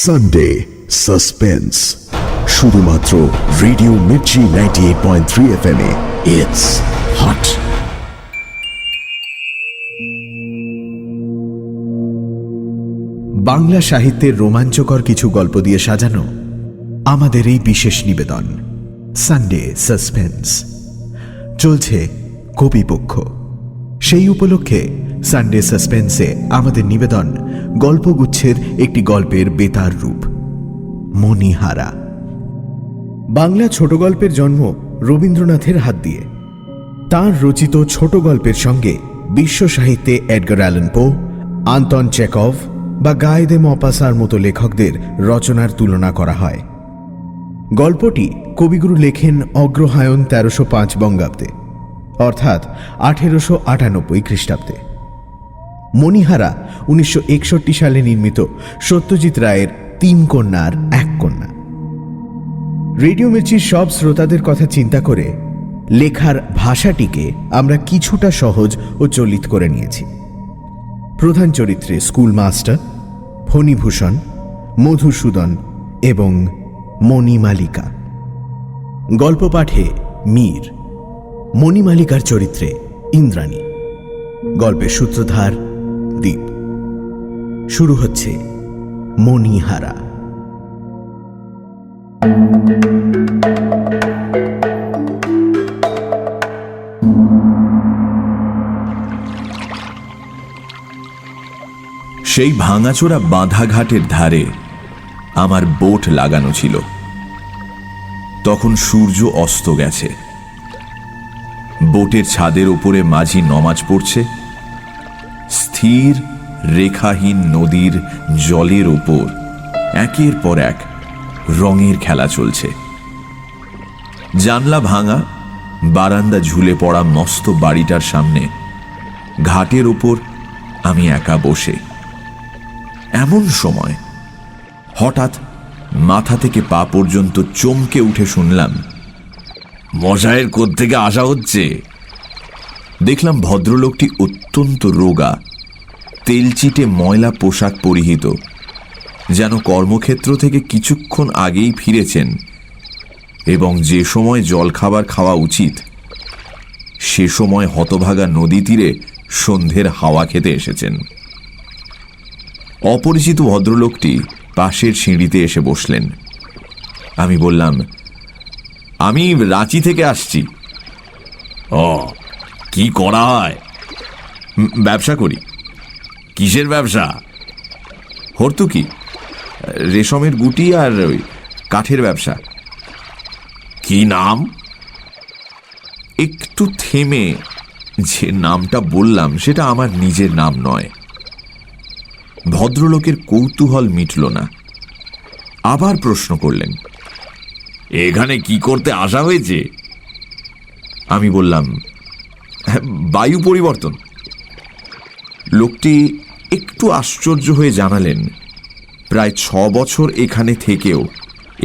Sunday suspense শুধুমাত্র radio Mirchi 98.3 FM A it's hot. Bangla সাহিত্যের রোমাঞ্চকর কিছু গল্প দিয়ে সাজানো আমাদের এই বিশেষ নিবেদন সানডে সাসপেন্স চলছে কবিপক্ষ। সেই উপলক্ষে সানডে সাসপেন্সে আমাদের নিবেদন গল্পগুচ্ছের একটি গল্পের বেতার রূপ মণিহারা। বাংলা ছোট গল্পের জন্ম রবীন্দ্রনাথের হাত দিয়ে। তাঁর রচিত ছোট গল্পের সঙ্গে বিশ্ব সাহিত্যে এডগার অ্যালান পো, আন্তন চেকভ বা গায়ে দে মপাসার মতো লেখকদের রচনার তুলনা করা হয়। গল্পটি কবিগুরু লেখেন অগ্রহায়ণ ১৩০৫ বঙ্গাব্দে অর্থাৎ ১৮৯৮ খ্রিস্টাব্দে। মণিহারা ১৯৬১ সালে নির্মিত সত্যজিৎ রায়ের ৩ কন্যার এক কন্যা। রেডিও মির্চির সব শ্রোতাদের কথা চিন্তা করে লেখার ভাষাটিকে আমরা কিছুটা সহজ ও চলিত করে নিয়েছি। প্রধান চরিত্রে স্কুল মাস্টার, ফণীভূষণ, মধুসূদন এবং মণিমালিকা। গল্প পাঠে মীর, মণিমালিকার চরিত্রে ইন্দ্রাণী, গল্পের সূত্রধার দীপ। শুরু হচ্ছে মণিহারা। সেই ভাঙাচোরা বাঁধা ঘাটের ধারে আমার বোট লাগানো ছিল। তখন সূর্য অস্ত গেছে। বোটের ছাদের উপরে মাঝি নমাজ পড়ছে। স্থির রেখাহীন নদীর জলের ওপর একের পর এক রঙের খেলা চলছে। জানলা ভাঙা, বারান্দা ঝুলে পড়া মস্ত বাড়িটার সামনে ঘাটের ওপর আমি একা বসে। এমন সময় হঠাৎ মাথা থেকে পা পর্যন্ত চমকে উঠে শুনলাম, মশায়ের কোত্থেকে আসা হচ্ছে। দেখলাম ভদ্রলোকটি অত্যন্ত রোগা, তেলচিটে ময়লা পোশাক পরিহিত, যেন কর্মক্ষেত্র থেকে কিছুক্ষণ আগেই ফিরেছেন এবং যে সময় জলখাবার খাওয়া উচিত সে সময় হতভাগা নদী তীরে সন্ধ্যের হাওয়া খেতে এসেছেন। অপরিচিত ভদ্রলোকটি পাশের সিঁড়িতে এসে বসলেন। আমি বললাম, আমি রাঁচি থেকে আসছি। ও, কি করা হয়? ব্যবসা করি। কিসের ব্যবসা? হর্তুকি, রেশমের গুটি আর ওই কাঠের ব্যবসা। কি নাম? একটু থেমে যে নামটা বললাম সেটা আমার নিজের নাম নয়। ভদ্রলোকের কৌতূহল মিটল না, আবার প্রশ্ন করলেন, এখানে কি করতে আসা হয়েছে? আমি বললাম, বায়ু পরিবর্তন। লোকটি একটু আশ্চর্য হয়ে জানালেন, প্রায় ৬ বছর এখানে থেকেও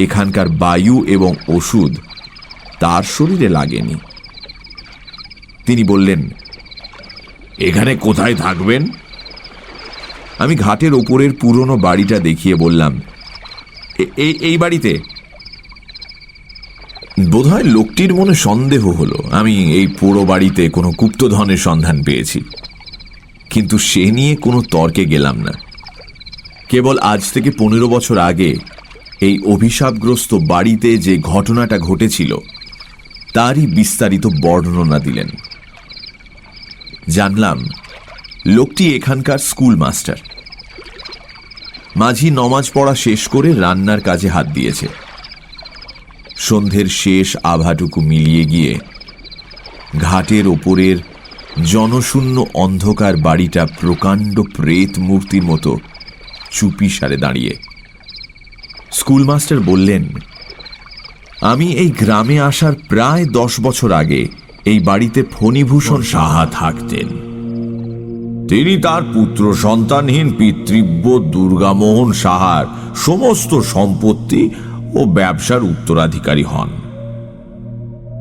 এখানকার বায়ু এবং ওষুধ তার শরীরে লাগেনি। তিনি বললেন, এখানে কোথায় থাকবেন? আমি ঘাটের ওপরের পুরনো বাড়িটা দেখিয়ে বললাম, এই বাড়িতে। বোধহয় লোকটির মনে সন্দেহ হলো আমি এই পুরো বাড়িতে কোনো গুপ্তধনের সন্ধান পেয়েছি, কিন্তু সে নিয়ে কোনো তর্কে গেলাম না। কেবল আজ থেকে ১৫ বছর আগে এই অভিশাপগ্রস্ত বাড়িতে যে ঘটনাটা ঘটেছিল তারই বিস্তারিত বর্ণনা দিলেন। জানলাম লোকটি এখানকার স্কুল মাস্টার। মাঝি নমাজ পড়া শেষ করে রান্নার কাজে হাত দিয়েছে। সন্ধ্যের শেষ আভাটুকু মিলিয়ে গিয়ে ঘাটের ওপরের জনশূন্য অন্ধকার বাড়িটা প্রকাণ্ড প্রেত মূর্তির মতো চুপি সারে দাঁড়িয়ে। স্কুল মাস্টার বললেন, আমি এই গ্রামে আসার প্রায় ১০ বছর আগে এই বাড়িতে ফণীভূষণ সাহা থাকতেন। তিনি তার পুত্র সন্তানহীন পিতৃব্য দুর্গামোহন সাহার সমস্ত সম্পত্তি ও ব্যবসার উত্তরাধিকারী হন,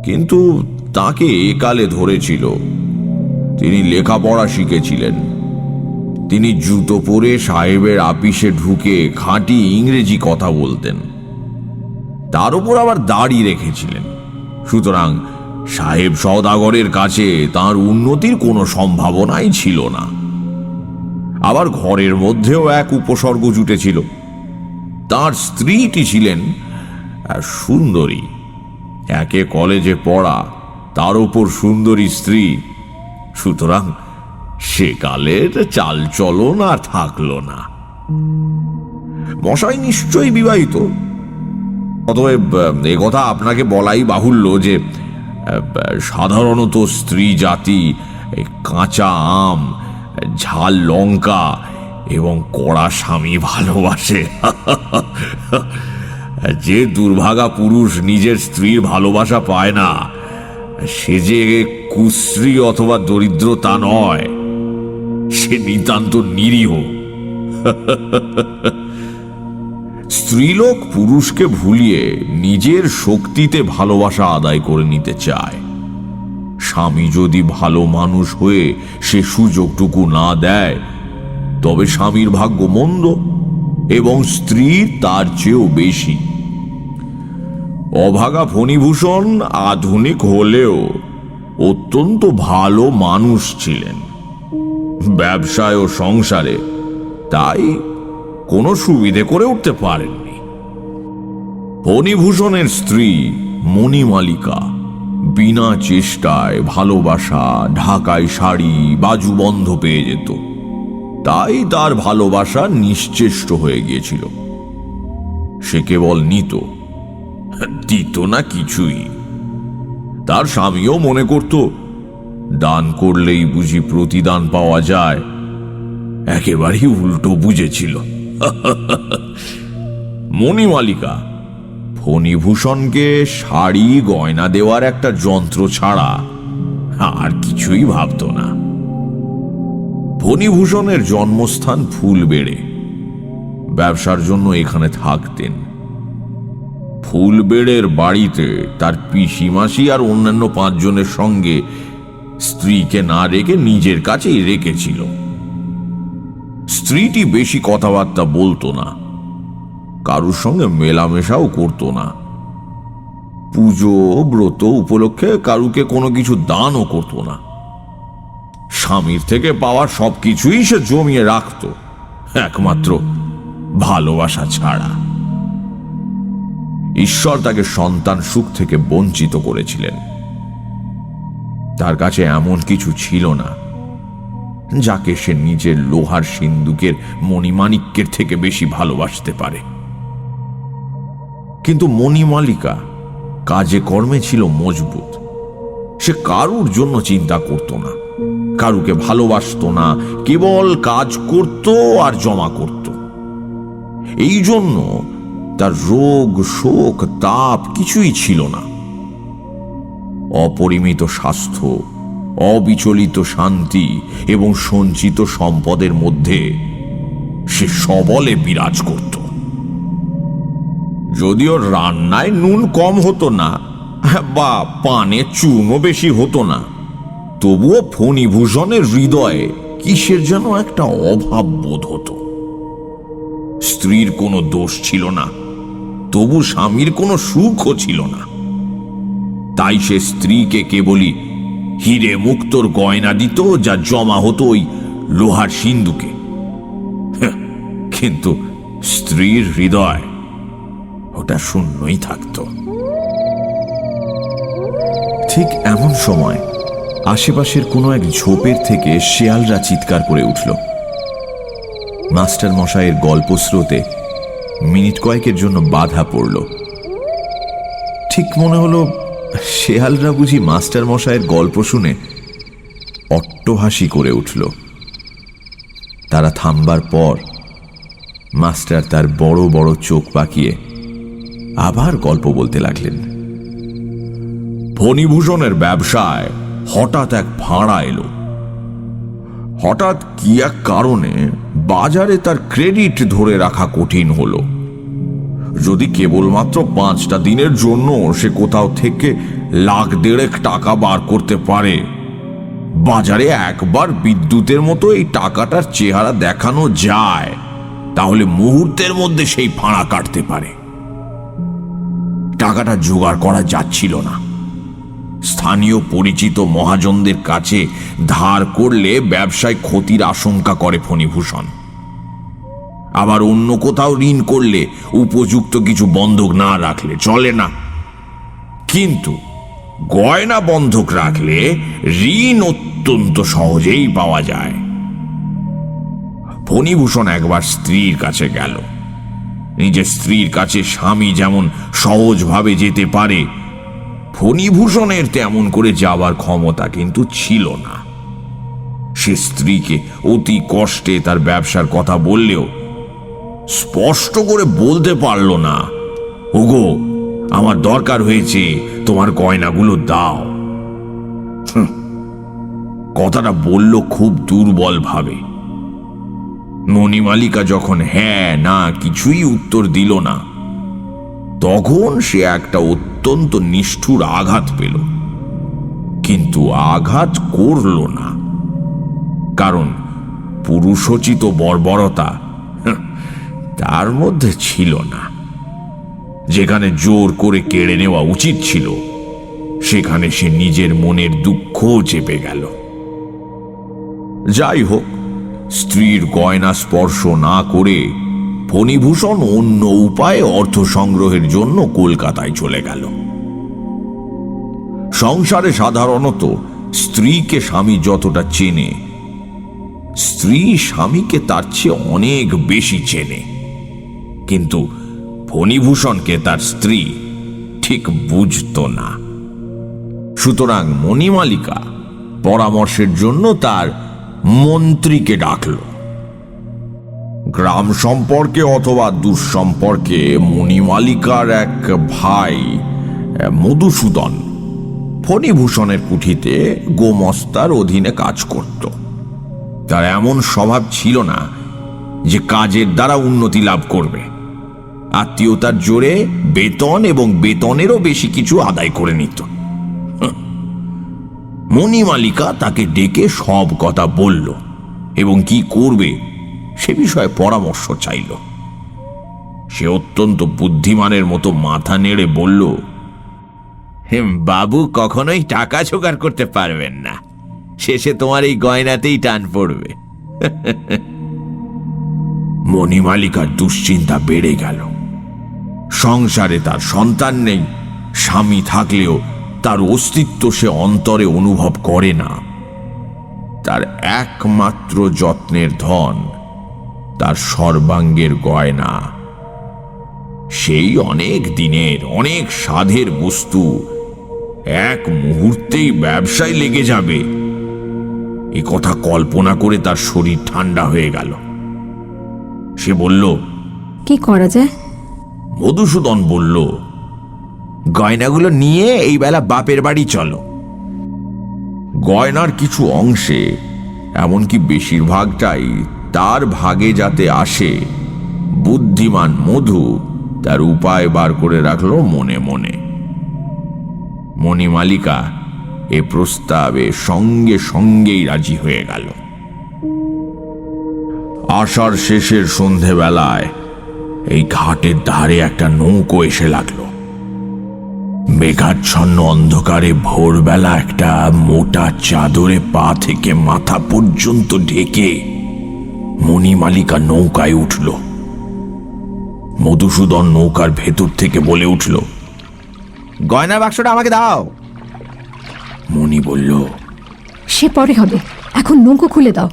কিন্তু তাকে একালে ধরেছিল। তিনি লেখাপড়া শিখেছিলেন, তিনি জুতো পরে সাহেবের আপিসে ঢুকে খাঁটি ইংরেজি কথা বলতেন। তার উপর আবার দাড়ি রেখেছিলেন, সুতরাং সাহেব সওদাগরের কাছে তার উন্নতির কোনো সম্ভাবনাই ছিল না। আবার ঘরের মধ্যেও এক উপসর্গ জুটেছিল। তার স্ত্রীটি ছিলেন সুন্দরী, একে কলেজে পড়া, তার উপর সুন্দরী স্ত্রী, সুতরাং সেকালের চালচলন আর থাকলো না। মশাই নিশ্চয়ই বিবাহিত। অতএব একথা আপনাকে বলাই বাহুল্য যে সাধারণত স্ত্রী জাতি কাঁচা আম, ঝাল লঙ্কা এবং কড়া স্বামী ভালোবাসে। যে দুর্ভাগা পুরুষ নিজের স্ত্রীর ভালোবাসা পায় না, সে যে কুশ্রী অথবা দরিদ্র তা নয়, সে নিতান্ত নিরীহ। স্ত্রীলোক পুরুষকে ভুলিয়ে নিজের শক্তিতে ভালোবাসা আদায় করে নিতে চায়। স্বামী যদি ভালো মানুষ হয়ে সে সুযোগটুকু না দেয়, তবে স্বামীর ভাগ্য মন্দ এবং স্ত্রীর তার চেয়েও বেশি। অভাগা ফণিভূষণ আধুনিক হলেও অত্যন্ত ভালো মানুষ ছিলেন, ব্যবসায় ও সংসারে তাই কোনো সুবিধে করে উঠতে পারেননি। ফণিভূষণের স্ত্রী মণিমালিকা বিনা চেষ্টায় ভালোবাসা, ঢাকায় শাড়ি, বাজুবন্ধ পেয়ে যেত, তাই তার ভালোবাসা নিশ্চেষ্ট হয়ে গিয়েছিল। সে কেবল নিত, দিত না কিছুই। তার স্বামীও মনে করত দান করলেই বুঝি প্রতিদান পাওয়া যায়। একেবারেই উল্টো বুঝেছিল। মণিমালিকা ফণিভূষণকে শাড়ি গয়না দেওয়ার একটা যন্ত্র ছাড়া আর কিছুই ভাবত না। ফণিভূষণের জন্মস্থান ফুলবেড়ে, ব্যবসার জন্য এখানে থাকতেন। ফুলবেড়ের বাড়িতে তার পিসিমাসি আর অন্যান্য 5 জনের সঙ্গে স্ত্রীকে না রেখে নিজের কাছেই রেখেছিল। স্ত্রীটি বেশি কথাবার্তা বলতো না, কারুর সঙ্গে মেলামেশাও করতো না। পুজো ব্রত উপলক্ষে কারুকে কোনো কিছু দানও করতো না। স্বামীর থেকে পাওয়া সবকিছুই সে জমিয়ে রাখত, একমাত্র ভালোবাসা ছাড়া। ঈশ্বর তাকে সন্তান সুখ থেকে বঞ্চিত করেছিলেন। তার কাছে এমন কিছু ছিল না যাকে সে নিজের লোহার সিন্দুকের মণিমাণিক্যের থেকে বেশি ভালোবাসতে পারে। কিন্তু মণিমালিকা কাজে কর্মে ছিল মজবুত। সে কারুর জন্য চিন্তা করত না, কারুকে ভালোবাসত না, কেবল কাজ করত আর জমা করত। এই জন্য তার রোগ, শোক, তাপ কিছুই ছিল না। অপরিমিত স্বাস্থ্য, অবিচলিত শান্তি এবং সঞ্চিত সম্পদের মধ্যে সে সবলে বিরাজ করত। যদিও রান্নায় নুন কম হতো না বা পানে চুনও বেশি হতো না, তবুও ফণিভূষণের হৃদয়ে কিসের যেন একটা অভাব বোধ হতো। স্ত্রীর কোনো দোষ ছিল না, তবু স্বামীর কোনো সুখও ছিল না। তাই সে স্ত্রীকে কেবলই হিরে মুক্তোর গয়না দিত, যা জমা হতো ওই লোহার সিন্দুকে। কিন্তু স্ত্রীর হৃদয় ওটা শূন্যই থাকত। ঠিক এমন সময় আশেপাশের কোনো এক ঝোপের থেকে শেয়ালরা চিৎকার করে উঠল। মাস্টার মশাইয়ের গল্প স্রোতে মিনিট কয়েকের জন্য বাধা পড়ল। ঠিক মনে হলো শেয়ালরা বুঝি মাস্টার মশাইয়ের গল্প শুনে অট্টহাসি করে উঠল। তারা থামবার পর মাস্টার তার বড় বড় চোখ পাকিয়ে আবার গল্প বলতে লাগলেন। ফণিভূষণের ব্যবসায় হঠাৎ এক ভাঁড়া এলো। হঠাৎ কি এক কারণে বাজারে তার ক্রেডিট ধরে রাখা কঠিন হলো। যদি কেবলমাত্র 5টা দিনের জন্য সে কোথাও থেকে 1,50,000 টাকা বার করতে পারে, বাজারে একবার বিদ্যুতের মতো এই টাকাটার চেহারা দেখানো যায়, তাহলে মুহূর্তের মধ্যে সেই ফাঁড়া কাটতে পারে। টাকাটা জোগাড় করা যাচ্ছিল না। স্থানীয় পরিচিত মহাজনদের কাছে ধার করলে ব্যবসায় ক্ষতির আশঙ্কা করে ফণিভূষণ। আবার অন্য কোথাও ঋণ করলে উপযুক্ত কিছু বন্ধক না রাখলে চলে না। কিন্তু গয়না বন্ধক রাখলে ঋণ অত্যন্ত সহজেই পাওয়া যায়। ফণিভূষণ একবার স্ত্রীর কাছে গেল। নিজের স্ত্রীর কাছে স্বামী যেমন সহজভাবে যেতে পারে, ফণিভূষণের তেমন করে যাবার ক্ষমতা কিন্তু ছিল না। সে স্ত্রীকে অতি কষ্টে তার ব্যবসার কথা বললেও স্পষ্ট করে বলতে পারল না, ওগো আমার দরকার হয়েছে, তোমার গয়নাগুলো দাও। কথাটা বলল খুব দুর্বল ভাবে। মণিমালিকা যখন হ্যাঁ না কিছুই উত্তর দিল না, তখন সে একটা অত্যন্ত নিষ্ঠুর আঘাত পেল, কিন্তু আঘাত করল না। কারণ পুরুষোচিত বর্বরতা তার মধ্যে ছিল না। যেখানে জোর করে কেড়ে নেওয়া উচিত ছিল, সেখানে সে নিজের মনের দুঃখ চেপে গেল। যাই হোক, স্ত্রীর গয়না স্পর্শ না করে ফণিভূষণ অন্য উপায়ে অর্থ সংগ্রহের জন্য কলকাতায় চলে গেল। সংসারে সাধারণত স্ত্রীকে স্বামী যতটা চেনে, স্ত্রী স্বামীকে তার চেয়ে অনেক বেশি চেনে। কিন্তু ফণিভূষণকে তার স্ত্রী ঠিক বুঝত না। সুতরাং মণিমালিকা পরামর্শের জন্য তার মন্ত্রীকে ডাকল। গ্রাম সম্পর্কে অথবা দুঃসম্পর্কে মণিমালিকার এক ভাই মধুসূদন ফণিভূষণের কুঠিতে গোমস্তার অধীনে কাজ করত। তার এমন স্বভাব ছিল না যে কাজের দ্বারা উন্নতি লাভ করবে। আত্মীয়তার জোরে বেতন এবং বেতনেরও বেশি কিছু আদায় করে নিত। মণিমালিকা তাকে ডেকে সব কথা বলল এবং কি করবে সে বিষয়ে পরামর্শ চাইল। সে অত্যন্ত বুদ্ধিমানের মতো মাথা নেড়ে বলল, বাবু কখনোই টাকা জোগাড় করতে পারবেন না, শেষে তোমার এই গয়নাতেই টান পড়বে। মণিমালিকার দুশ্চিন্তা বেড়ে গেল। সংসারে তার সন্তান নেই, স্বামী থাকলেও তার অস্তিত্ব সে অন্তরে অনুভব করে না। তার একমাত্র যত্নের ধন তার সর্বাঙ্গের গয়না। সেই অনেক দিনের অনেক সাধের বস্তু এক মুহূর্তেই ব্যবসায় লেগে যাবে, এ কথা কল্পনা করে তার শরীর ঠান্ডা হয়ে গেল। সে বলল, কি করা যায়? মধুসূদন বলল, গয়নাগুলো নিয়ে এই বেলা বাপের বাড়ি চলো। গয়নার কিছু অংশে, এমনকি বেশিরভাগটাই তার ভাগে যাতে আসে, বুদ্ধিমান মধু তার উপায় বার করে রাখল মনে মনে। মণিমালিকা এ প্রস্তাবে সঙ্গে সঙ্গেই রাজি হয়ে গেল। আষাঢ় শেষের সন্ধেবেলায় এই ঘাটের ধারে একটা নৌকো এসে লাগলো। মেঘাচ্ছন্ন অন্ধকারে ভোরবেলা একটা মোটা চাদরে পা থেকে মাথা পর্যন্ত ঢেকে মণিমালিকা নৌকায় উঠল। মধুসূদন নৌকার ভেতর থেকে বলে উঠল, গয়না বাক্সটা আমাকে দাও। মণি বলল, সে পরে হবে, এখন নৌকো খুলে দাও।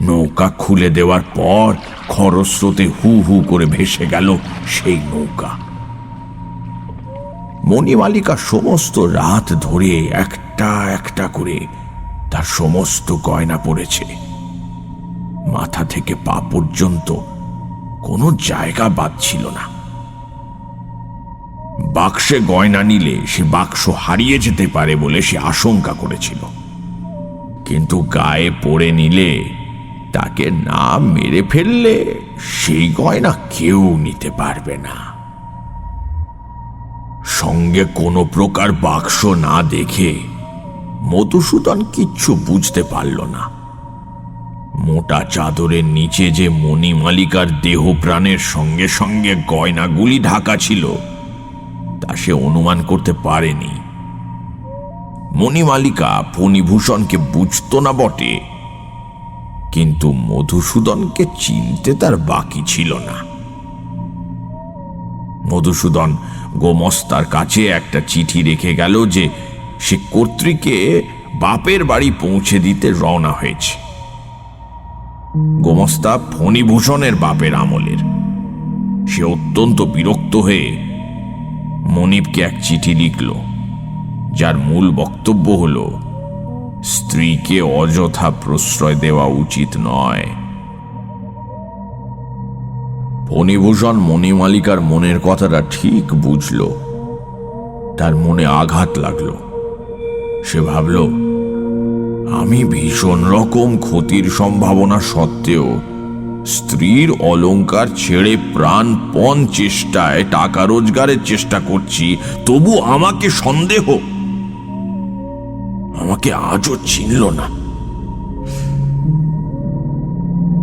নৌকা খুলে দেওয়ার পর খরস্রোতে হু হু করে ভেসে গেল সেই নৌকা। মণিমালিকা সমস্ত রাত ধরে একটা একটা করে তার সমস্ত গয়না পড়েছে। মাথা থেকে পা পর্যন্ত কোনো জায়গা বাদ ছিল না। বাক্সে গয়না নিলে সে বাক্স হারিয়ে যেতে পারে বলে সে আশঙ্কা করেছিল, কিন্তু গায়ে পড়ে নিলে, তাকে না মেরে ফেললে সেই গয়না কেউ নিতে পারবে না। সঙ্গে কোনো প্রকার বাক্স না দেখে মধুসূদন কিচ্ছু বুঝতে পারল না। মোটা চাদরের নিচে যে মণিমালিকার দেহ প্রাণের সঙ্গে সঙ্গে গয়নাগুলি ঢাকা ছিল তা সে অনুমান করতে পারেনি। মণিমালিকা ফণিভূষণকে বুঝতো না বটে, কিন্তু মধুসূদনকে চিনতে তার বাকি ছিল না। মধুসূদন গোমস্তার কাছে একটা চিঠি রেখে গেল যে সে কর্ত্রীকে বাপের বাড়ি পৌঁছে দিতে রওনা হয়েছে। গোমস্তা ফণিভূষণের বাপের আমলের। সে অত্যন্ত বিরক্ত হয়ে মনিবকে এক চিঠি লিখল, যার মূল বক্তব্য হল স্ত্রীকে অযথা প্রশ্রয় দেওয়া উচিত নয়। ফণিভূষণ মণিমালিকার মনের কথাটা ঠিক বুঝল। তার মনে আঘাত লাগল। সে ভাবল, আমি ভীষণ রকম ক্ষতির সম্ভাবনা সত্ত্বেও স্ত্রীর অলংকার ছেড়ে প্রাণপণ চেষ্টায় টাকা রোজগারের চেষ্টা করছি, তবু আমাকে সন্দেহ। আমাকে আজও চিনল না।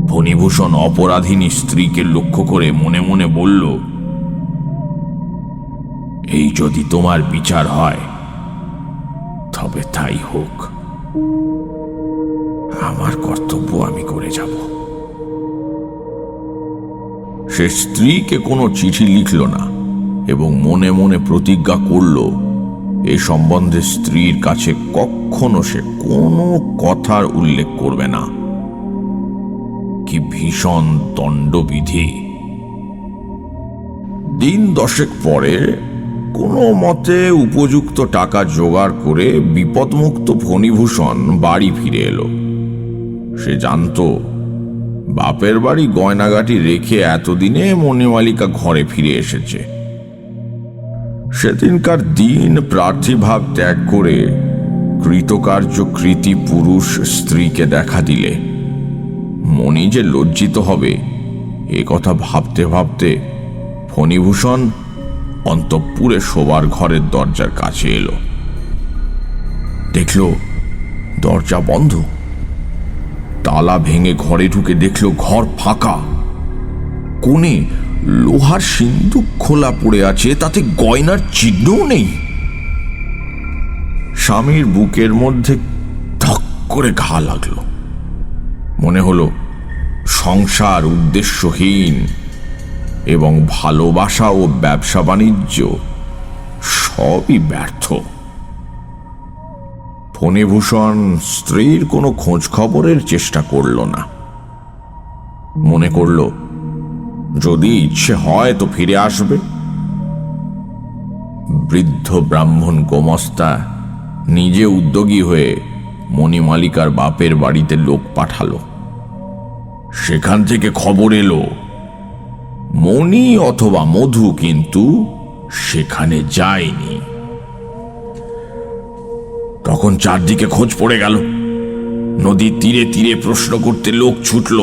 ফণিভূষণ অপরাধিনী স্ত্রীকে লক্ষ্য করে মনে মনে বলল, এই যদি তোমার বিচার হয় তবে তাই হোক, আমার কর্তব্য আমি করে যাব। সে স্ত্রীকে কোনো চিঠি লিখল না এবং মনে মনে প্রতিজ্ঞা করল এ সম্বন্ধে স্ত্রীর কাছে কখনো সে কোনো কথার উল্লেখ করবে না। কি ভীষণ দণ্ডবিধি! দিন 10 পরে কোনো মতে উপযুক্ত টাকা জোগাড় করে বিপদমুক্ত ফণিভূষণ বাড়ি ফিরে এলো। সে জানত বাপের বাড়ি গয়নাগাটি রেখে এতদিনে মণিমালিকা ঘরে ফিরে এসেছে। সেদিনকার দিন প্রার্থীভাব ত্যাগ করে কৃতকার্য কৃতি পুরুষ স্ত্রীকে দেখা দিলে মণি যে লজ্জিত হবে এ কথা ভাবতে ভাবতে ফণিভূষণ অন্তঃপুরে শোবার ঘরের দরজার কাছে এলো। দেখল দরজা বন্ধ। তালা ভেঙে ঘরে ঢুকে দেখল ঘর ফাঁকা। কোণে লোহার সিন্দুক খোলা পড়ে আছে, তাতে গয়নার চিহ্নও নেই। স্বামীর বুকের মধ্যে ধক করে ঘা লাগলো। মনে হলো সংসার উদ্দেশ্যহীন এবং ভালোবাসা ও ব্যবসা বাণিজ্য সবই ব্যর্থ। ফণিভূষণ স্ত্রীর কোনো খোঁজ খবরের চেষ্টা করল না। মনে করল যদি ইচ্ছে হয় তো ফিরে আসবে। বৃদ্ধ ব্রাহ্মণ গোমস্তা নিজে উদ্যোগী হয়ে মণিমালিকার বাপের বাড়িতে লোক পাঠালো। সেখান থেকে খবর এলো মণি অথবা মধু কিন্তু সেখানে যায়নি। তখন চারদিকে খোঁজ পড়ে গেল। নদীর তীরে তীরে প্রশ্ন করতে লোক ছুটল।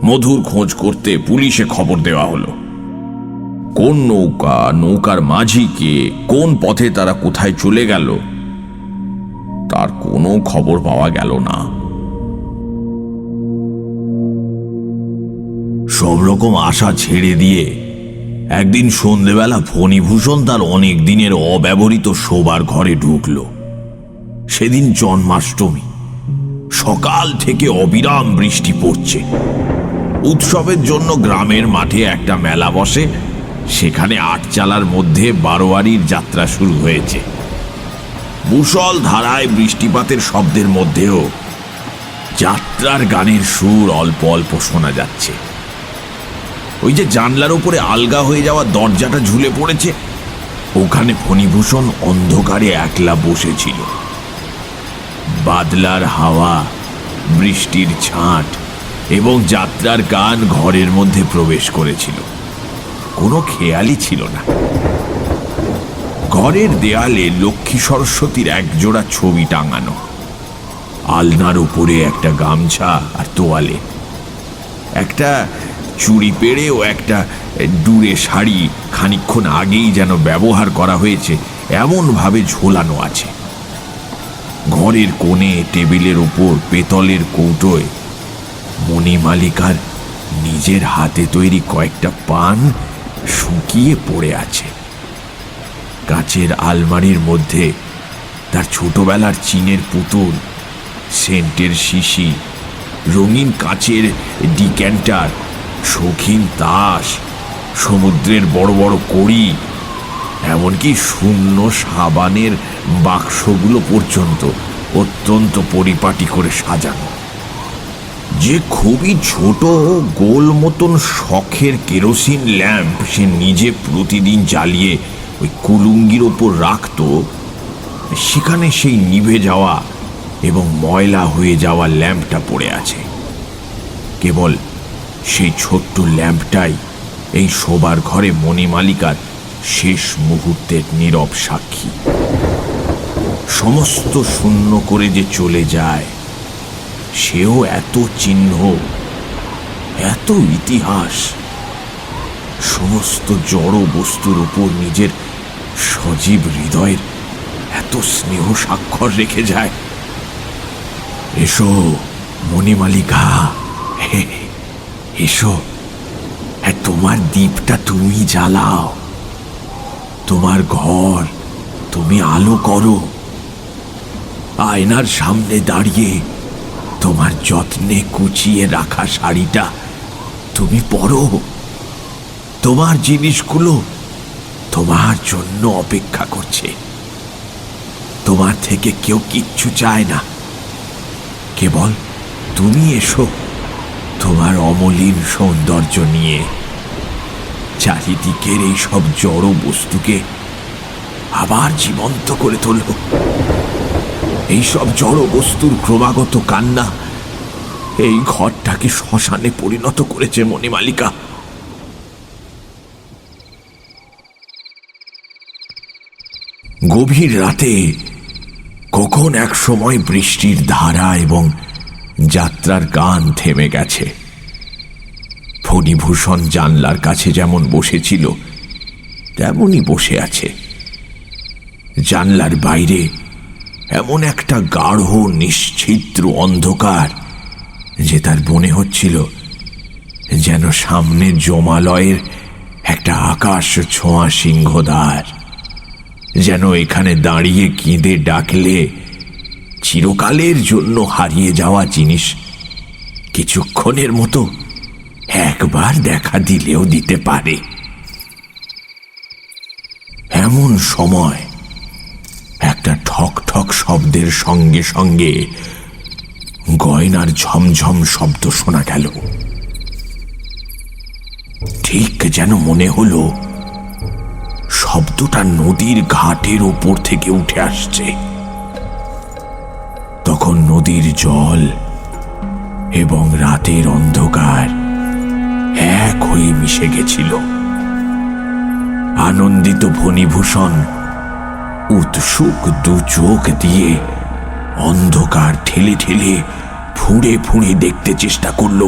মধুর খোঁজ করতে পুলিশে খবর দেওয়া হলো। কোন নৌকা, নৌকার মাঝিকে, কোন পথে তারা কোথায় চলে গেল তার কোনো খবর পাওয়া গেল না। সব রকম আশা ছেড়ে দিয়ে একদিন সন্ধেবেলা ফণিভূষণ তার অনেক দিনের অব্যবহৃত শোবার ঘরে ঢুকল। সেদিন জন্মাষ্টমী। সকাল থেকে অবিরাম বৃষ্টি পড়ছে। উৎসবের জন্য গ্রামের মাঠে একটা মেলা বসে, সেখানে 8 চালার মধ্যে বারোয়ারির যাত্রা শুরু হয়েছে। মুষল ধারায় বৃষ্টিপাতের শব্দের মধ্যেও যাত্রার গানের সুর অল্প অল্প শোনা যাচ্ছে। ওই যে জানলার উপরে আলগা হয়ে যাওয়া দরজাটা ঝুলে পড়েছে, ওখানে ফণিভূষণ অন্ধকারে একলা বসেছিল। বাদলার হাওয়া, বৃষ্টির ছাঁট এবং যাত্রার গান ঘরের মধ্যে প্রবেশ করেছিল। কোনো খেয়ালই ছিল না। ঘরের দেয়ালে লক্ষ্মী সরস্বতীর একজোড়া ছবি টাঙানো। আলনার উপরে একটা গামছা আর তোয়ালে, একটা চুড়ি পেড়ে ও একটা ডুরে শাড়ি খানিকক্ষণ আগেই যেন ব্যবহার করা হয়েছে এমন ভাবে ঝোলানো আছে। ঘরের কোণে টেবিলের উপর পেতলের কৌটোয় মণিমালিকার নিজের হাতে তৈরি কয়েকটা পান শুকিয়ে পড়ে আছে। কাচের আলমারির মধ্যে তার ছোটবেলার চীনের পুতুল, সেন্টের শিশি, রঙিন কাচের ডিক্যান্টার, শৌখিন তাস, সমুদ্রের বড় বড় কড়ি, এমনকি শূন্য সাবানের বাক্সগুলো পর্যন্ত অত্যন্ত পরিপাটি করে সাজানো। যে খুবই ছোট গোল মতন শখের কেরোসিন ল্যাম্প সে নিজে প্রতিদিন জ্বালিয়ে ওই কুলুঙ্গির ওপর রাখত, সেখানে সেই নিভে যাওয়া এবং ময়লা হয়ে যাওয়া ল্যাম্পটা পড়ে আছে। কেবল সেই ছোট্ট ল্যাম্পটাই এই শোবার ঘরে মণিমালিকার শেষ মুহূর্তের নীরব সাক্ষী। সমস্ত শূন্য করে যে চলে যায়, সেও এত চিহ্ন, এত ইতিহাস, সমস্ত জড় বস্তুর উপর নিজের সজীব হৃদয়ের এত স্নেহ স্বাক্ষর রেখে যায়। এসো মণিমালিকা, এসো, তোমার দীপটা তুমি জ্বালাও, তোমার ঘর তুমি আলো করো, আয়নার সামনে দাঁড়িয়ে তোমার যত্নে কুচিয়ে রাখা শাড়িটা তুমি পরো, তোমার জিনিসগুলো তোমার জন্য অপেক্ষা করছে। তোমার থেকে কেউ কিচ্ছু চায় না, কেবল তুমি এসো তোমার অমলিন সৌন্দর্য নিয়ে। চারিদিকের এই সব জড় বস্তুকে আবার জীবন্ত করে তোলো। এই সব জড় বস্তুর ক্রমাগত কান্না এই ঘরটাকে শ্মশানে পরিণত করেছে মণিমালিকা। গভীর রাতে কখন এক সময় বৃষ্টির ধারা এবং যাত্রার গান থেমে গেছে। ফণিভূষণ জানলার কাছে যেমন বসেছিল তেমনই বসে আছে। জানলার বাইরে এমন একটা গাঢ় নিশ্ছিদ্র অন্ধকার যে তার মনে হচ্ছিল যেন সামনে জমালয়ের একটা আকাশ ছোঁয়া সিংহদ্বার, যেন এখানে দাঁড়িয়ে কেঁদে ডাকলে চিরকালের জন্য হারিয়ে যাওয়া জিনিস কিছুক্ষণের মতো একবার দেখা দিলেও দিতে পারে। এমন সময় একটা ঠক ঠক শব্দের সঙ্গে সঙ্গে গয়নার ঝমঝম শব্দ শোনা গেল। ঠিক যেন মনে হলো শব্দটা নদীর ঘাটের ওপর থেকে উঠে আসছে। তখন নদীর জল এবং রাতের অন্ধকার এক হয়ে মিশে গেছিল। আনন্দিত ফণিভূষণ উৎসুক দু চোখ দিয়ে অন্ধকার ঠেলে ঠেলে ফুঁড়ে ফুঁড়ে দেখতে চেষ্টা করল।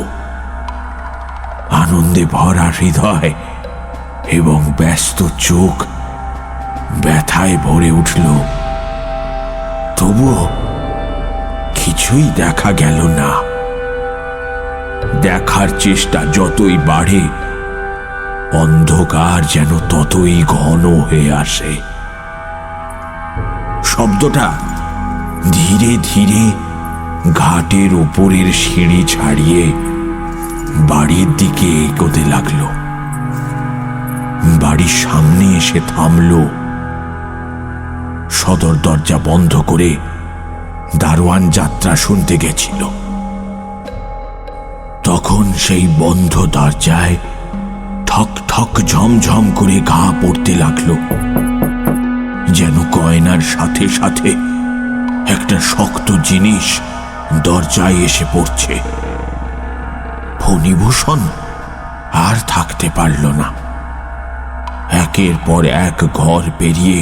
আনন্দে ভরা হৃদয় এবং ব্যস্ত চোখ ব্যথায় ভরে উঠল। তবুও কিছুই দেখা গেল না। দেখার চেষ্টা যতই বাড়ে, অন্ধকার যেন ততই ঘন হয়ে আসে। শব্দটা ধীরে ধীরে ঘাটের উপরের সিঁড়ি ছাড়িয়ে বাড়ির দিকে এগোতে লাগলো। বাড়ির সামনে এসে থামল। সদর দরজা বন্ধ করে দারোয়ান যাত্রা শুনতে গেছিল। তখন সেই বন্ধ দরজায় ঠক ঠক ঝমঝম করে ঘা পড়তে লাগলো, যেন গয়নার সাথে সাথে একটা শক্ত জিনিস দরজায় এসে পড়ছে। ফণিভূষণ আর থাকতে পারল না। একের পর এক ঘর পেরিয়ে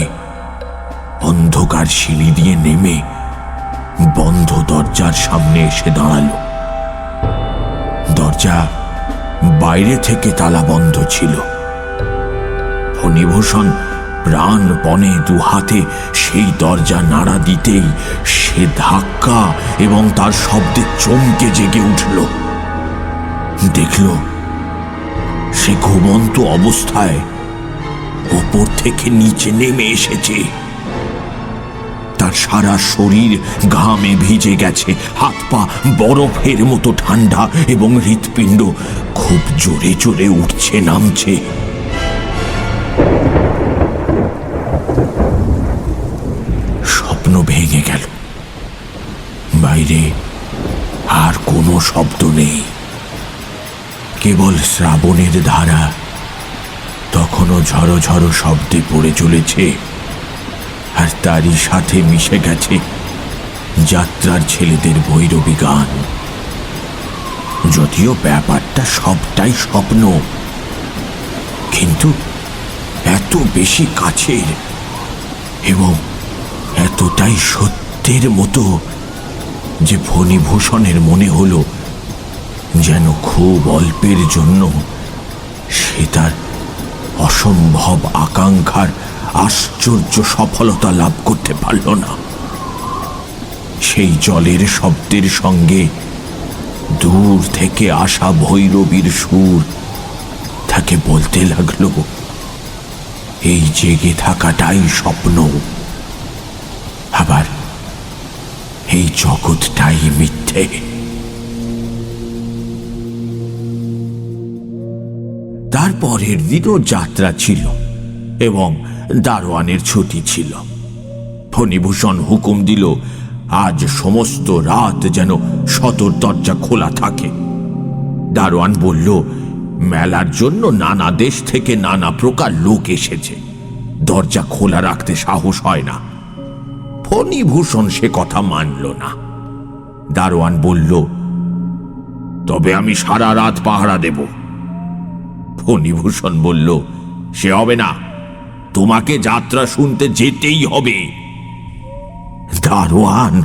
অন্ধকার সিঁড়ি দিয়ে নেমে বন্ধ দরজার সামনে এসে দাঁড়ালো। দরজা বাইরে থেকে তালা বন্ধ ছিল। ফণিভূষণ প্রাণপণে দু হাতে সেই দরজা নাড়া দিতেই সে ধাক্কা এবং তার শব্দে চমকে জেগে উঠল। দেখল সে ঘুমন্ত অবস্থায় উপর থেকে নিচে নেমে এসেছে। তার সারা শরীর ঘামে ভিজে গেছে, হাত পা বরফের মতো ঠান্ডা এবং হৃৎপিণ্ড খুব জোরে জোরে উঠছে নামছে। স্বপ্ন ভেঙে গেল। বাইরে আর কোনো শব্দ নেই, কেবল শ্রাবণের ধারা তখনও ঝড়ো ঝড়ো শব্দে পড়ে চলেছে, আর তারই সাথে মিশে গেছে যাত্রার ছেলেদের ভৈরবী গান। যদিও ব্যাপারটা সবটাই স্বপ্ন, কিন্তু এত বেশি কাছের এবং এতটাই সত্যের মতো যে ফণিভূষণের মনে হলো যেন খুব অল্পের জন্য সে তার অসম্ভব আকাঙ্ক্ষার আশ্চর্য সফলতা লাভ করতে পারল না। সেই জলের শব্দের সঙ্গে দূর থেকে আসা ভৈরবীর সুর তাকে বলতে লাগলো, এই জেগে থাকাটাই স্বপ্ন, আবার এই জগৎটাই মিথ্যে। তারপরের দিনও যাত্রা ছিল এবং দারোয়ানের ছুটি ছিল। ফণিভূষণ হুকুম দিল আজ সমস্ত রাত যেন সদর দরজা খোলা থাকে। দারোয়ান বলল, মেলার জন্য নানা দেশ থেকে নানা প্রকার লোক এসেছে, দরজা খোলা রাখতে সাহস হয় না। ফণিভূষণ সে কথা মানল না। দারোয়ান বলল, তবে আমি সারা রাত পাহারা দেব। ফণিভূষণ বলল, সে হবে না, তোমাকে যাত্রা শুনতে যেতেই হবে। দারোয়ান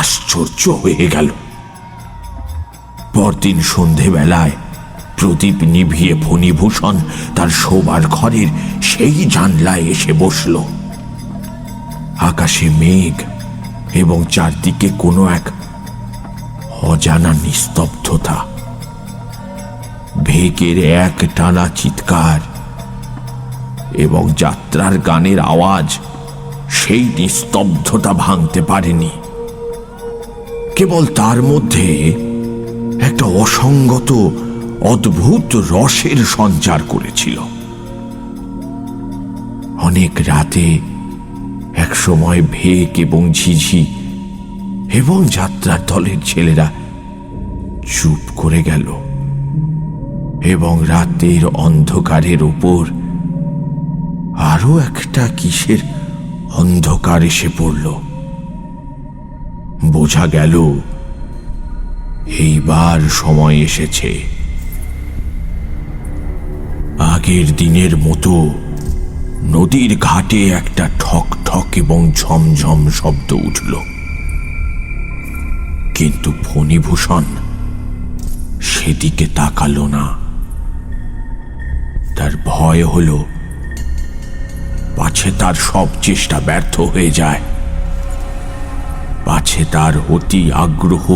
আশ্চর্য হয়ে গেল। পরদিন সন্ধেবেলায় প্রদীপ নিভিয়ে ফণিভূষণ তার শোবার ঘরের সেই জানলায় এসে বসল। আকাশে মেঘ এবং চারদিকে কোনো এক অজানা নিস্তব্ধতা। ভেকের এক টানা চিৎকার এবং যাত্রার গানের আওয়াজ সেই নিস্তব্ধতা ভাঙতে পারেনি। কেবল তার মধ্যে একটা অসঙ্গত অদ্ভুত রসের সঞ্চার করেছিল। অনেক রাতে এক সময় ভেক এবং ঝিঝি এবং যাত্রার দলের ছেলেরা চুপ করে গেল এবং রাতের অন্ধকারের উপর আরো একটা কিসের অন্ধকার এসে পড়ল। বোঝা গেল এইবার সময় এসেছে। আগের দিনের মতো নদীর ঘাটে একটা ঠক ঠক এবং ঝমঝম শব্দ উঠল, কিন্তু ফণিভূষণ সেদিকে তাকালো না। তার ভয় হল পাছে তার সব চেষ্টা ব্যর্থ হয়ে যায়, পাছে তার অতি আগ্রহ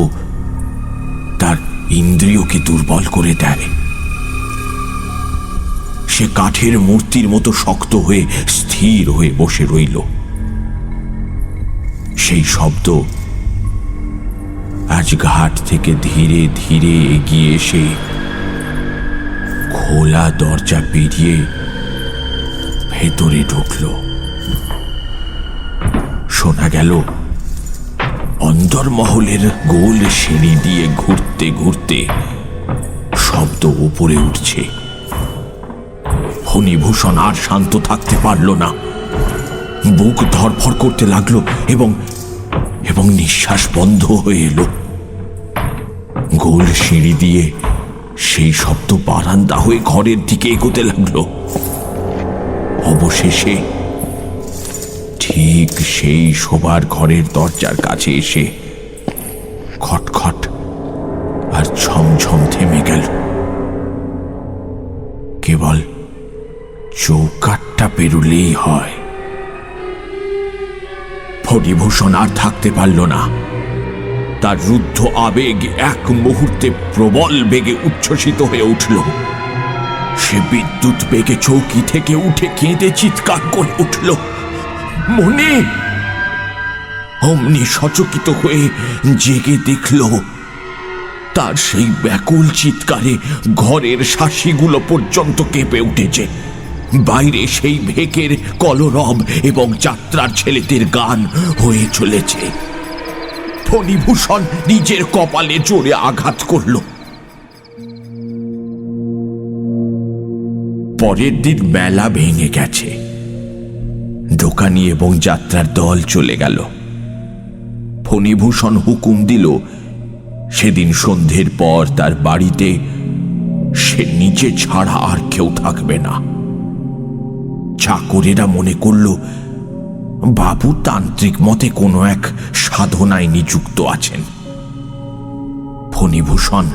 তার ইন্দ্রিয়কে দুর্বল করে দেয়। সে কাঠের মূর্তির মতো শক্ত হয়ে স্থির হয়ে বসে রইল। সেই শব্দ আজ ঘাট থেকে ধীরে ধীরে এগিয়ে এসে খোলা দরজা পেরিয়ে ভেতরে ঢুকল। শোনা গেল অন্দরমহলের গোল সিঁড়ি দিয়ে ঘুরতে ঘুরতে শব্দ উপরে উঠছে। ফণিভূষণ আর শান্ত থাকতে পারল না। বুক ধড়ফড় করতে লাগলো এবং এবং নিঃশ্বাস বন্ধ হয়ে এলো। গোল সিঁড়ি দিয়ে সেই শব্দ বারান্দা হয়ে ঘরের দিকে এগোতে লাগলো। অবশেষে ঠিক সেই শোবার ঘরের দরজার কাছে এসে খটখট আর ঝমঝম থেমে গেল। কেবল চৌকাঠটা পেরুলেই হয়। ফণিভূষণ আর থাকতে পারল না। তার রুদ্ধ আবেগ এক মুহূর্তে প্রবল বেগে উচ্ছ্বসিত হয়ে উঠল। সে বিদ্যুৎ বেগে চৌকি থেকে উঠে কেঁদে চিৎকার করে উঠল, মনি! অমনি সচকিত হয়ে জেগে দেখল তার সেই ব্যাকুল চিৎকারে ঘরের শাসিগুলো পর্যন্ত কেঁপে উঠেছে। বাইরে সেই ভেকের কলরব এবং যাত্রার ছেলেদের গান হয়ে চলেছে। ফণিভূষণ নিজের কপালে জোরে আঘাত করল। পরের দিন মেলা ভেঙে গেছে। দোকানি এবং যাত্রার দল চলে গেল। ফণিভূষণ হুকুম দিল সেদিন সন্ধ্যের পর তার বাড়িতে সে নিজে ছাড়া আর কেউ থাকবে না। চাকরেরা মনে করল বাবু তান্ত্রিক মতে কোনো এক সাধনায় নিযুক্ত আছেন। ফণিভূষণ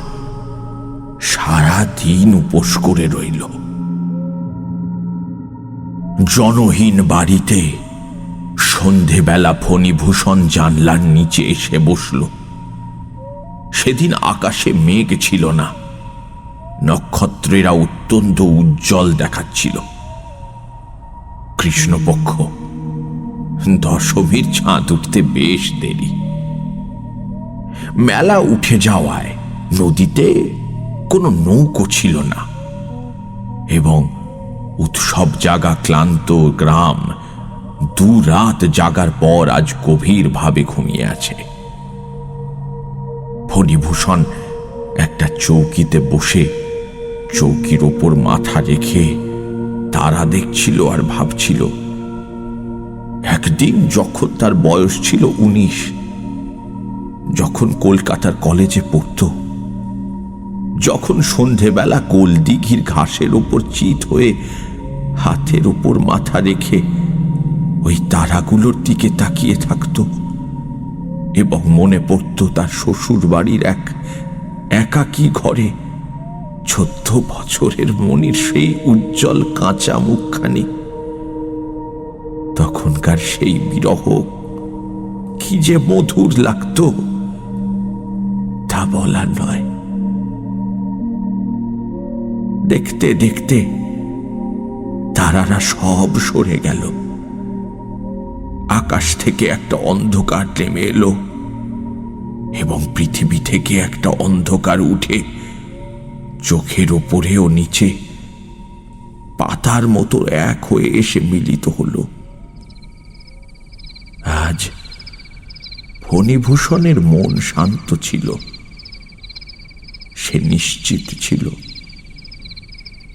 সারা দিন উপোস করে রইল। জনহীন বাড়িতে সন্ধেবেলা ফণিভূষণ জানলার নিচে এসে বসল। সেদিন আকাশে মেঘ ছিল না, নক্ষত্রেরা অত্যন্ত উজ্জ্বল দেখাচ্ছিল। কৃষ্ণপক্ষ, দশমীর চাঁদ উঠতে বেশ দেরি। মেলা উঠে যাওয়ায় নদীতে কোনো নৌকো ছিল না এবং উৎসব জাগা ক্লান্ত গ্রাম দু রাত জাগার পর আজ গভীরভাবে ঘুমিয়ে আছে। ফণিভূষণ একটা চৌকিতে বসে চৌকির ওপর মাথা রেখে তারা দেখছিল আর ভাবছিল, একদিন যখন তার বয়স ছিল 19, যখন কলকাতার কলেজে পড়ত, যখন সন্ধেবেলা গোলদিঘির ঘাসের ওপর চিত হয়ে হাতের ওপর মাথা রেখে ওই তারাগুলোর দিকে তাকিয়ে থাকত এবং মনে পড়ত তার শ্বশুর বাড়ির এক একাকী ঘরে 14 বছরের মনির সেই উজ্জ্বল কাঁচা মুখখানি। তখনকার সেই বিরহ কি যে মধুর লাগত তা বলার নয়। দেখতে দেখতে তারারা সব সরে গেল। আকাশ থেকে একটা অন্ধকার নেমে এলো এবং পৃথিবী থেকে একটা অন্ধকার উঠে চোখের ওপরে ও নিচে পাতার মতো এক হয়ে এসে মিলিত হলো। আজ ফণিভূষণের মন শান্ত ছিল। সে নিশ্চিত ছিল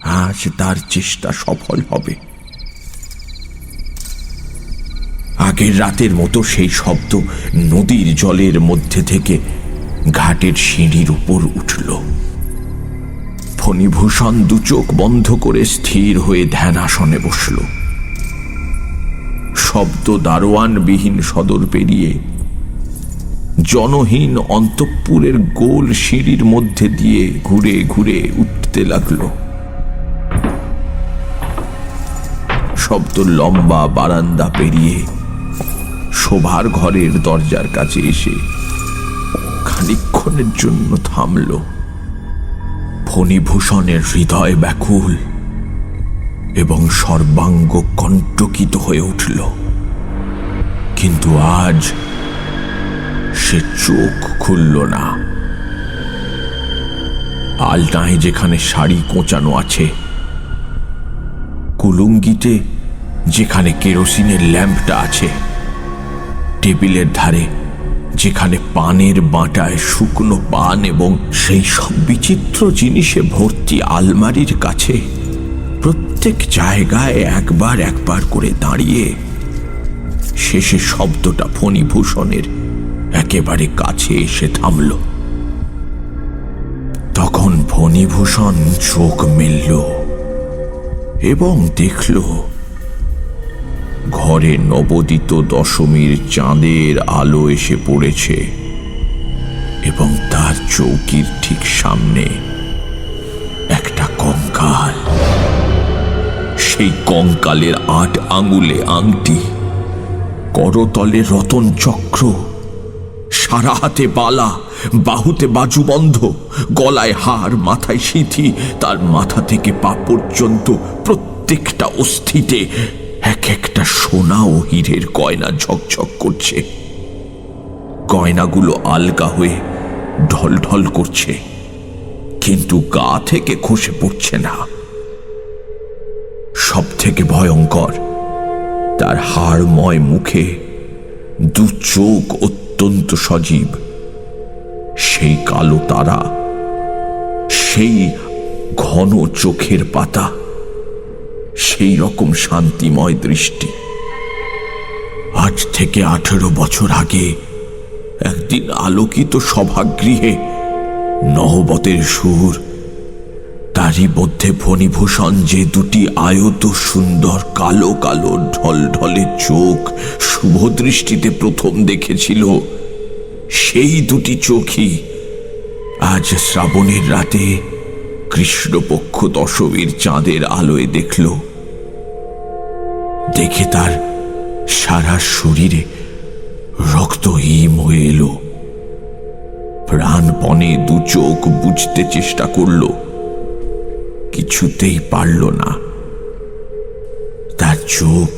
আজ তার চেষ্টা সফল হবে। আগের রাতের মতো সেই শব্দ নদীর জলের মধ্যে থেকে ঘাটের সিঁড়ির উপর উঠল। ফণিভূষণ দু চোখ বন্ধ করে স্থির হয়ে ধ্যানাসনে বসল। শব্দ দারোয়ানবিহীন সদর পেরিয়ে জনহীন অন্তঃপুরের গোল সিঁড়ির মধ্যে দিয়ে ঘুরে ঘুরে উঠতে লাগল। শব্দ লম্বা বারান্দা পেরিয়ে শোভার ঘরের দরজার কাছে এসে খানিকক্ষণের জন্য থামল। ফণিভূষণের হৃদয় ব্যাকুল এবং সর্বাঙ্গ কণ্টকিত হয়ে উঠল। কিন্তু আজ সে চোখ খুলল না। আলনায় যেখানে শাড়ি কোঁচানো আছে, কুলুঙ্গিতে যেখানে কেরোসিনের ল্যাম্পটা আছে, টেবিলের ধারে যেখানে পানের বাঁটায় শুকনো পান এবং সেই সব বিচিত্র জিনিসে ভর্তি আলমারির কাছে প্রত্যেক জায়গায় একবার একবার করে দাঁড়িয়ে শেষে শব্দটা ফণিভূষণের একেবারে কাছে এসে থামল। তখন ফণিভূষণ চোখ মেলল এবং দেখল ঘরে নবদিত দশমীর চাঁদের আলো এসে পড়েছে এবং তার চৌকির ঠিক সামনে একটা কঙ্কাল। সেই কঙ্কালের 8 আঙুলে আংটি, করতলে রতন চক্র, সারা হাতে বালা, বাহুতে বাজুবন্ধ, গলায় হার, মাথায় সিঁথি, তার মাথা থেকে পা পর্যন্ত প্রত্যেকটা অস্থিতে এক একটা সোনা ও হীরের গয়না ঝকঝক করছে। গয়নাগুলো আলগা হয়ে ঢলঢল করছে, কিন্তু গা থেকে খসে পড়ছে না। সব থেকে ভয়ঙ্কর, তার হাড়ময় মুখে 2 চোখ অত্যন্ত সজীব, সেই কালো তারা, সেই ঘন চোখের পাতা, সেই রকম শান্তিময় দৃষ্টি। আজ থেকে 18 বছর আগে একদিন আলোকিত সভাগৃহে নহবতের সুর, তারই মধ্যে ফণিভূষণ যে 2টি আয়ত সুন্দর কালো কালো ঢলঢলে চোখ শুভ দৃষ্টিতে প্রথম দেখেছিল, সেই 2টি চোখই আজ শ্রাবণের রাতে কৃষ্ণপক্ষ দশমীর চাঁদের আলোয় দেখল। দেখে তার সারা শরীরে রক্ত হিম হয়ে এলো। প্রাণপণে 2 চোখ বুঝতে চেষ্টা করল, কিছুতেই পারল না। তার চোখ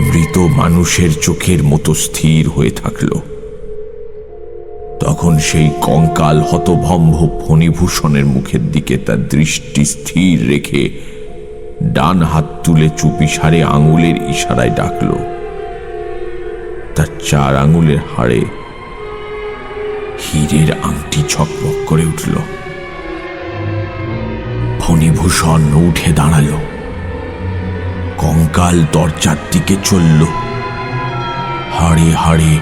মৃত মানুষের চোখের মতো স্থির হয়ে থাকল। তখন সেই কঙ্কাল হতভম্ব ফণিভূষণের মুখের দিকে তার দৃষ্টি স্থির রেখে ডান হাত তুলে চুপিসারে আঙুলের ইশারায় ডাকল। তার 4 আঙুলের হাড়ে হীরের আংটি ঝকমক করে উঠল। ফণিভূষণ উঠে দাঁড়াল, কঙ্কাল দরজার দিকে চলল। হাড়ে হাড়ে,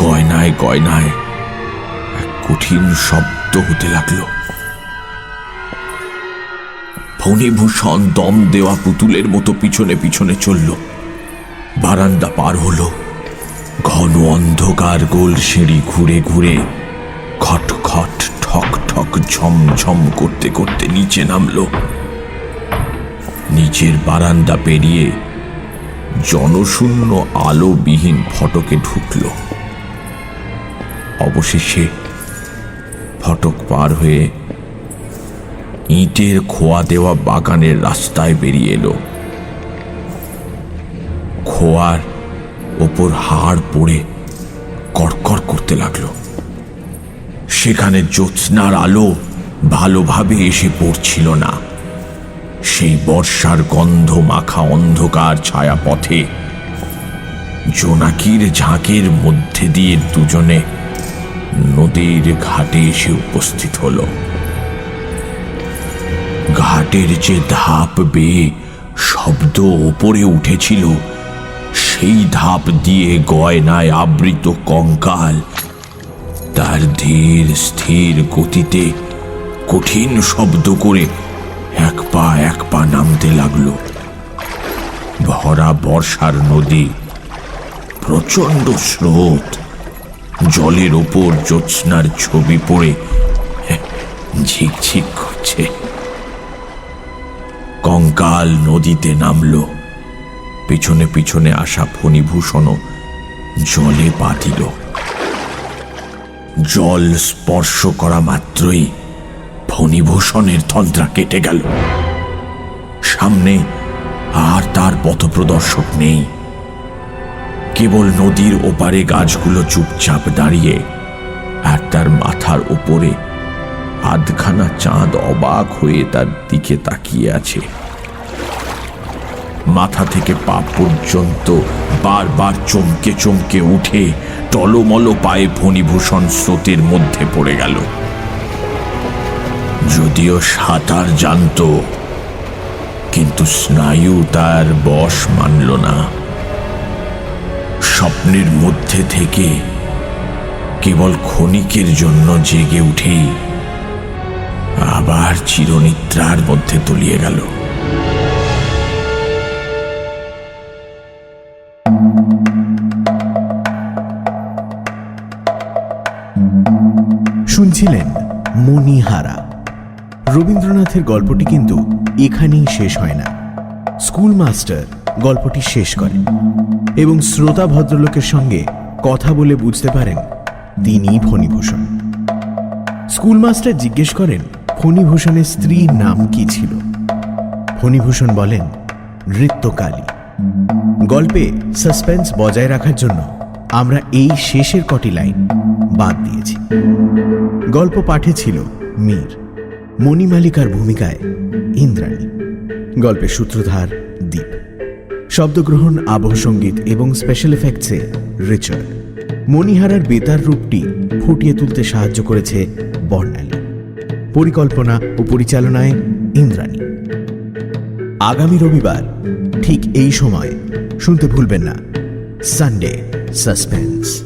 গয়নায় গয়নায় এক কঠিন শব্দ হতে লাগল। ফণিভূষণ দম দেওয়া পুতুলের মতো পিছনে পিছনে চলল। বারান্দা পার হল। ঘন অন্ধকার গোল সিঁড়ি ঘুরে ঘুরে খটখট ঠক ঠক ঝমঝম করতে করতে নিচে নামল। নিচের বারান্দা পেরিয়ে জনশূন্য আলোবিহীন ফটকে ঢুকল। অবশেষে ফটক পার হয়ে ইটের খোয়া দেওয়া বাগানের রাস্তায় বেরিয়ে এলো। খোয়ার ওপর হাড় পড়ে কড়কড় করতে লাগলো। সেখানে জ্যোৎস্নার আলো ভালোভাবে এসে পড়ছিল না। সেই বর্ষার গন্ধ মাখা অন্ধকার ছায়া পথে জোনাকির ঝাঁকের মধ্যে দিয়ে দুজনে নদীর ঘাটে এসে উপস্থিত হল। ঘাটের যে ধাপ বেয়ে শব্দ ওপরে উঠেছিল, সেই ধাপ দিয়ে গয়নায় আবৃত কঙ্কাল তার ধীর স্থির গতিতে কঠিন শব্দ করে এক পা নামতে লাগলো। ভরা বর্ষার নদী, প্রচন্ড স্রোত, জলের ওপর জ্যোৎস্নার ছবি পড়ে ঝিকঝিক করছে। কঙ্কাল নদীতে নামলো। পিছনে পিছনে আসা ফণিভূষণও জলে পা দিল। জল স্পর্শ করা মাত্রই ফণিভূষণের তন্দ্রা কেটে গেল। সামনে আর তার পথপ্রদর্শক নেই। কেবল নদীর ওপারে গাছগুলো চুপচাপ দাঁড়িয়ে, আর তার মাথার ওপরে আধখানা চাঁদ অবাক হয়ে তার দিকে তাকিয়ে আছে। মাথা থেকে পা পর্যন্ত বারবার চমকে চমকে উঠে টলমল পায়ে ফণিভূষণ স্রোতের মধ্যে পড়ে গেল। যদিও সাঁতার জানত, কিন্তু স্নায়ু তার বশ মানল না। স্বপ্নের মধ্যে থেকে কেবল ক্ষণিকের জন্য জেগে উঠেই আবার চিরনিদ্রার মধ্যে তলিয়ে গেল। শুনছিলেন মণিহারা। রবীন্দ্রনাথের গল্পটি কিন্তু এখানেই শেষ হয় না। স্কুল মাস্টার গল্পটি শেষ করেন এবং শ্রোতা ভদ্রলোকের সঙ্গে কথা বলে বুঝতে পারেন তিনিই ফণীভূষণ। স্কুল মাস্টার জিজ্ঞেস করেন ফণীভূষণের স্ত্রীর নাম কি ছিল। ফণীভূষণ বলেন নৃত্যকালী। গল্পে সাসপেন্স বজায় রাখার জন্য আমরা এই শেষের কটি লাইন বাদ দিয়েছি। গল্প পাঠে ছিল মীর, মণিমালিকার ভূমিকায় ইন্দ্রাণী, গল্পের সূত্রধার দীপ, শব্দগ্রহণ, আবহ সঙ্গীত এবং স্পেশাল এফেক্টসে রিচার্ড। মণিহারার বেতার রূপটি ফুটিয়ে তুলতে সাহায্য করেছে বর্ণালী। পরিকল্পনা ও পরিচালনায় ইন্দ্রাণী। আগামী রবিবার ঠিক এই সময় শুনতে ভুলবেন না সানডে সাসপেন্স।